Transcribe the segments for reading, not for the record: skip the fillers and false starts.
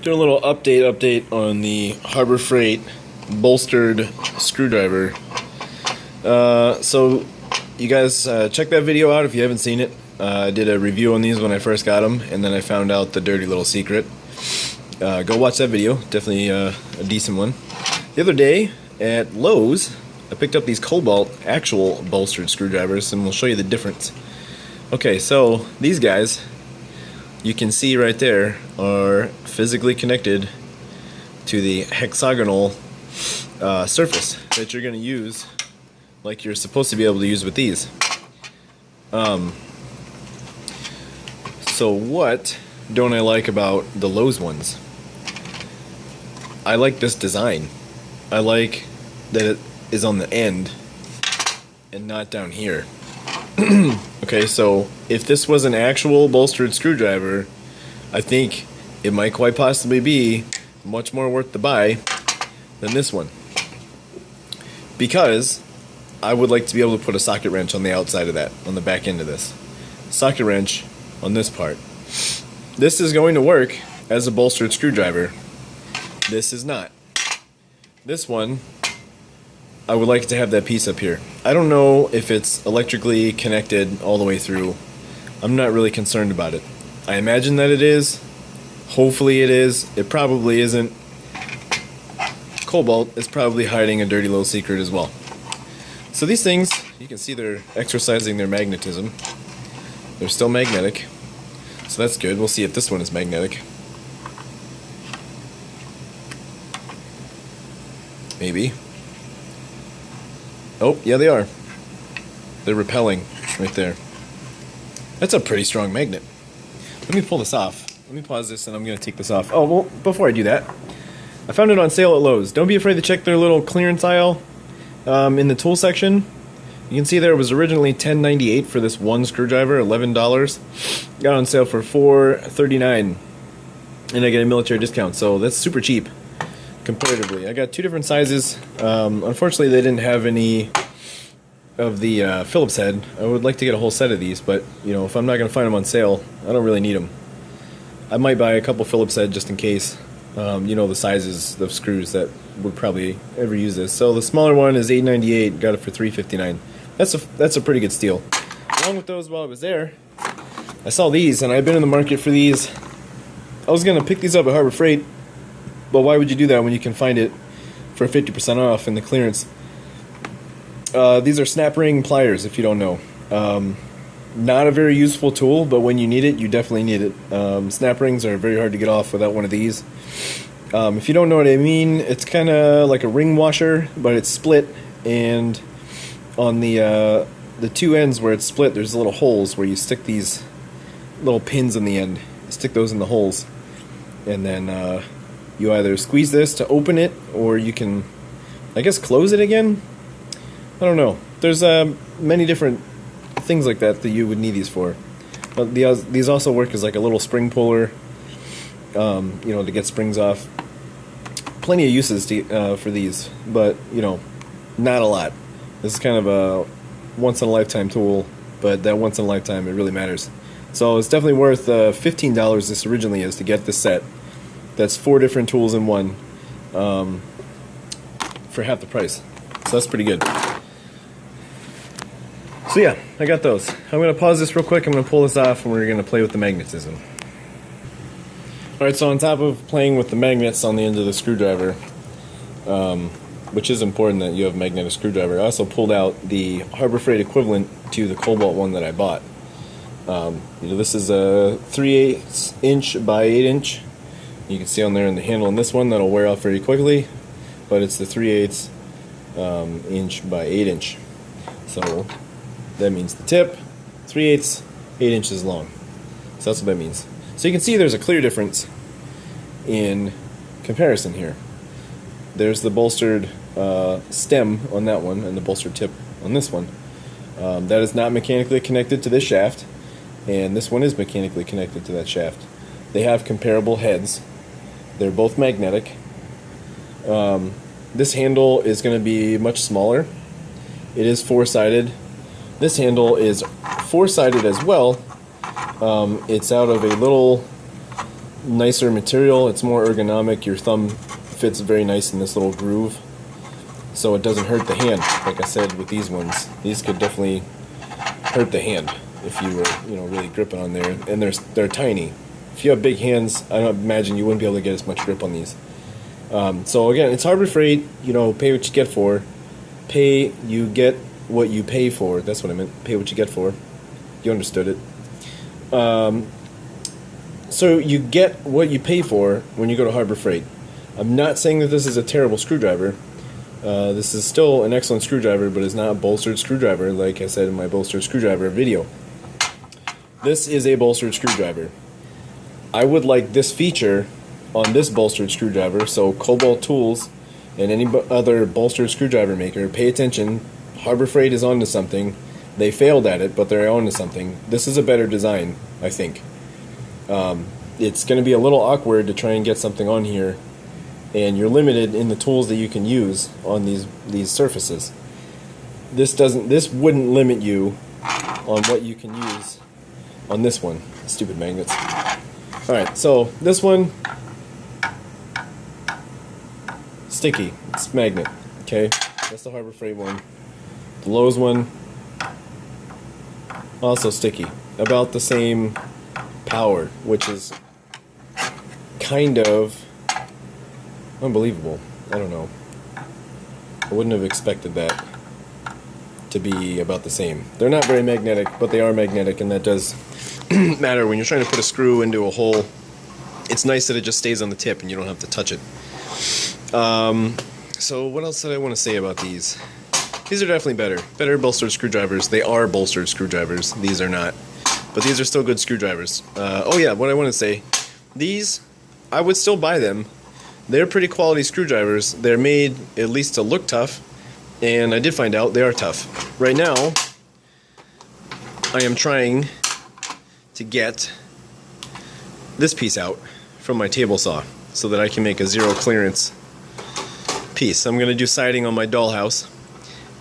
Doing a little update on the Harbor Freight bolstered screwdriver. So you guys check that video out if you haven't seen it. I did a review on these when I first got them, and then I found out the dirty little secret. Go watch that video. Definitely a decent one. The other day at Lowe's, I picked up these Cobalt actual bolstered screwdrivers, and we'll show you the difference. Okay, so these guys, you can see right there, are physically connected to the hexagonal surface that you're going to use like you're supposed to be able to use with these. So what don't I like about the Lowe's ones? I like this design. I like that it is on the end and not down here. Okay, so if this was an actual bolstered screwdriver, I think it might quite possibly be much more worth the buy than this one. Because I would like to be able to put a socket wrench on the outside of that, on the back end of this. Socket wrench on this part. This is going to work as a bolstered screwdriver. This is not. This one, I would like to have that piece up here. I don't know if it's electrically connected all the way through. I'm not really concerned about it. I imagine that it is. Hopefully it is. It probably isn't. Cobalt is probably hiding a dirty little secret as well. So these things, you can see they're exercising their magnetism. They're still magnetic. So that's good. We'll see if this one is magnetic. Maybe. Oh, yeah, they are. They're repelling right there. That's a pretty strong magnet. Let me pull this off. Let me pause this and I'm going to take this off. Oh, well, before I do that, I found it on sale at Lowe's. Don't be afraid to check their little clearance aisle in the tool section. You can see there it was originally $10.98 for this one screwdriver, $11. Got on sale for $4.39, and I get a military discount, so that's super cheap comparatively. I got two different sizes. Unfortunately, they didn't have any of the Phillips head. I would like to get a whole set of these, but you know, if I'm not going to find them on sale, I don't really need them. I might buy a couple Phillips head just in case. You know the sizes of screws that would probably ever use this. So the smaller one is $8.98. Got it for $3.59. That's a pretty good steal. Along with those, while I was there, I saw these, and I've been in the market for these. I was gonna pick these up at Harbor Freight, but why would you do that when you can find it for 50% off in the clearance? These are snap ring pliers, if you don't know. Not a very useful tool, but when you need it, you definitely need it. Snap rings are very hard to get off without one of these. If you don't know what I mean, it's kind of like a ring washer, but it's split, and on the two ends where it's split, there's little holes where you stick these little pins in the end. You stick those in the holes, and then you either squeeze this to open it, or you can, I guess, close it again. I don't know. There's many different things like that you would need these for. But these also work as like a little spring puller, you know, to get springs off. Plenty of uses for these, but you know, not a lot. This is kind of a once-in-a-lifetime tool, but that once-in-a-lifetime, it really matters. So it's definitely worth $15 this originally is to get this set. That's 4 different tools in one for half the price. So that's pretty good. So yeah, I got those. I'm going to pause this real quick. I'm going to pull this off, and we're going to play with the magnetism. Alright, so on top of playing with the magnets on the end of the screwdriver, which is important that you have a magnetic screwdriver, I also pulled out the Harbor Freight equivalent to the Cobalt one that I bought. You know, this is a 3/8 inch by 8 inch. You can see on there in the handle on this one that'll wear off very quickly, but it's the 3/8 inch by 8 inch. So that means the tip, 3/8, 8 inches long. So that's what that means. So you can see there's a clear difference in comparison here. There's the bolstered stem on that one and the bolstered tip on this one. That is not mechanically connected to this shaft, and this one is mechanically connected to that shaft. They have comparable heads. They're both magnetic. This handle is going to be much smaller. It is 4-sided. This handle is 4-sided as well. It's out of a little nicer material. It's more ergonomic. Your thumb fits very nice in this little groove, so it doesn't hurt the hand. Like I said, with these ones, these could definitely hurt the hand if you were, really gripping on there. And they're tiny. If you have big hands, I don't imagine you wouldn't be able to get as much grip on these. So again, it's Harbor Freight. Pay what you get for. You get what you pay for. That's what I meant. Pay what you get for. You understood it. So you get what you pay for when you go to Harbor Freight. I'm not saying that this is a terrible screwdriver. This is still an excellent screwdriver, but it's not a bolstered screwdriver like I said in my bolstered screwdriver video. This is a bolstered screwdriver. I would like this feature on this bolstered screwdriver, so Cobalt Tools and any other bolstered screwdriver maker, pay attention. Harbor Freight is onto something. They failed at it, but they're onto something. This is a better design, I think. It's going to be a little awkward to try and get something on here, and you're limited in the tools that you can use on these surfaces. This wouldn't limit you on what you can use on this one. Stupid magnets. Alright, so this one, sticky. It's magnet. Okay, that's the Harbor Freight one. The Lowe's one, also sticky. About the same power, which is kind of unbelievable. I don't know. I wouldn't have expected that to be about the same. They're not very magnetic, but they are magnetic, and that does matter when you're trying to put a screw into a hole. It's nice that it just stays on the tip and you don't have to touch it. So what else did I want to say about these? These are definitely better bolstered screwdrivers. They are bolstered screwdrivers. These are not, but these are still good screwdrivers. Oh yeah, what I want to say, these, I would still buy them. They're pretty quality screwdrivers. They're made at least to look tough, and I did find out they are tough. Right now, I am trying to get this piece out from my table saw so that I can make a zero clearance piece. I'm going to do siding on my dollhouse,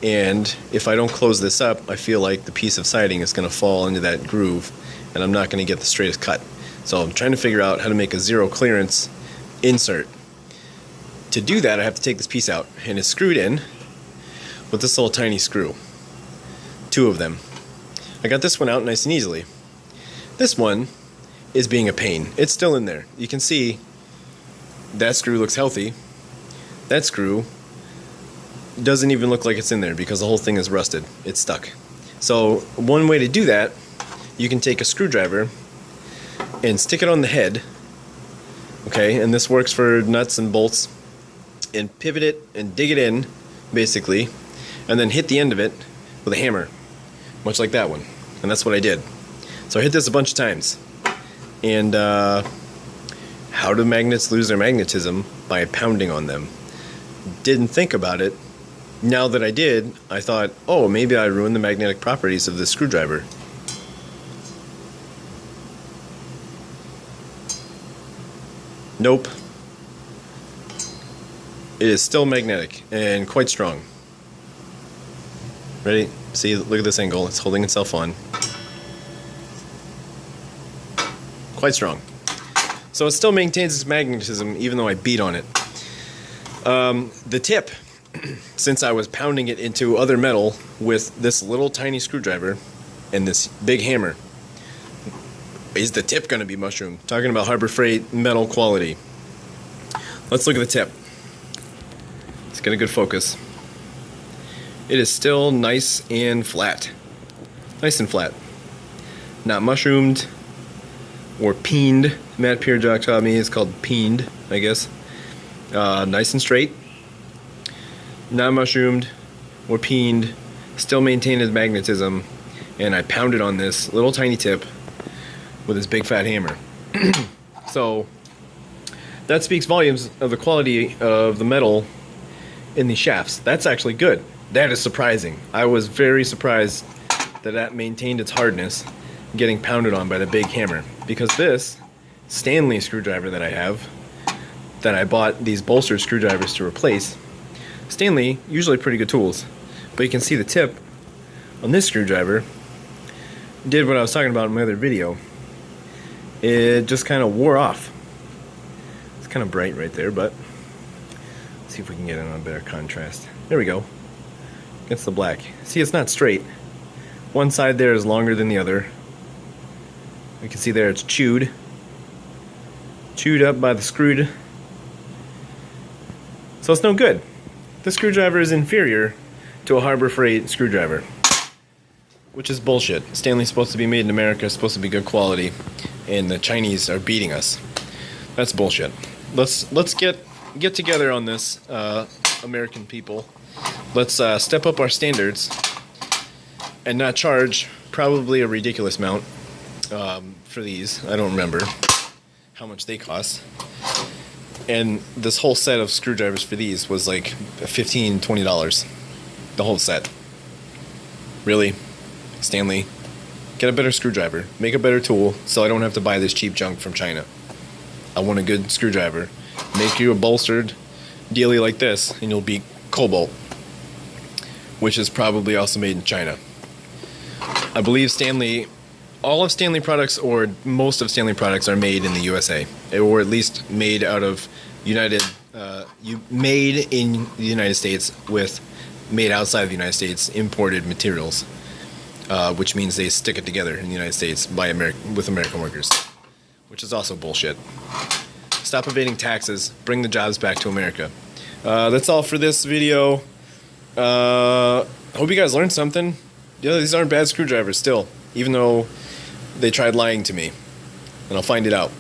and if I don't close this up, I feel like the piece of siding is going to fall into that groove, and I'm not going to get the straightest cut. So I'm trying to figure out how to make a zero clearance insert. To do that, I have to take this piece out, and it's screwed in with this little tiny screw. Two of them. I got this one out nice and easily. This one is being a pain. It's still in there. You can see that screw looks healthy. That screw doesn't even look like it's in there because the whole thing is rusted. It's stuck. So one way to do that, you can take a screwdriver and stick it on the head. Okay, and this works for nuts and bolts. And pivot it and dig it in, basically, and then hit the end of it with a hammer, much like that one. And that's what I did. So I hit this a bunch of times. And how do magnets lose their magnetism? By pounding on them. Didn't think about it. Now that I did, I thought, oh, maybe I ruined the magnetic properties of this screwdriver. Nope. It is still magnetic and quite strong. Ready? See, look at this angle. It's holding itself on. Quite strong. So it still maintains its magnetism even though I beat on it. The tip, since I was pounding it into other metal with this little tiny screwdriver and this big hammer, is the tip going to be mushroomed? Talking about Harbor Freight metal quality. Let's look at the tip. Let's get a good focus. It is still nice and flat. Nice and flat. Not mushroomed or peened. Matt Pierjock taught me it's called peened, I guess. Nice and straight. Not mushroomed or peened. Still maintained its magnetism. And I pounded on this little tiny tip with this big fat hammer. So that speaks volumes of the quality of the metal in these shafts. That's actually good. That is surprising. I was very surprised that that maintained its hardness getting pounded on by the big hammer, because this Stanley screwdriver that I have, that I bought these bolstered screwdrivers to replace, Stanley, usually pretty good tools, but you can see the tip on this screwdriver did what I was talking about in my other video. It just kind of wore off. kind of bright right there, but let's see if we can get it on a better contrast. There we go. Against the black. See, it's not straight. One side there is longer than the other. You can see there it's chewed. Chewed up by the screwed. So it's no good. This screwdriver is inferior to a Harbor Freight screwdriver, which is bullshit. Stanley's supposed to be made in America, supposed to be good quality, and the Chinese are beating us. That's bullshit. Let's get together on this, American people. Let's step up our standards and not charge probably a ridiculous amount for these. I don't remember how much they cost. And this whole set of screwdrivers for these was like $15, $20. The whole set. Really? Stanley, get a better screwdriver. Make a better tool so I don't have to buy this cheap junk from China. I want a good screwdriver. Make you a bolstered dealie like this and you'll beat Cobalt, which is probably also made in China. I believe Stanley, all of Stanley products or most of Stanley products are made in the USA, or at least made out of made in the United States with made outside of the United States imported materials, which means they stick it together in the United States with American workers, which is also bullshit. Stop evading taxes, bring the jobs back to America. That's all for this video. Hope you guys learned something. Yeah, these aren't bad screwdrivers still, even though they tried lying to me, and I'll find it out.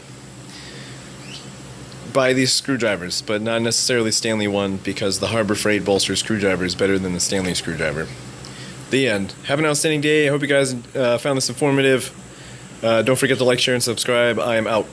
Buy these screwdrivers, but not necessarily Stanley one, because the Harbor Freight Bolstered screwdriver is better than the Stanley screwdriver. The end. Have an outstanding day. I hope you guys found this informative. Don't forget to like, share, and subscribe. I am out.